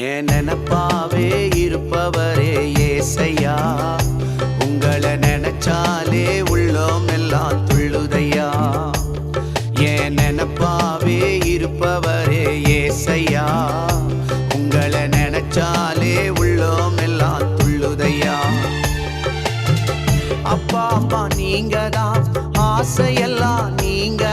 என் நினப்பாவே இருப்பவரே ஏசையா, உங்களை நினைச்சாலே உள்ளோம் எல்லாம் துள்ளுதையா. என் நினப்பாவே இருப்பவரே ஏசையா, உங்களை நினைச்சாலே உள்ளோம் எல்லாம் துள்ளுதையா. அப்பா அம்மா நீங்க தான், ஆசையெல்லாம் நீங்க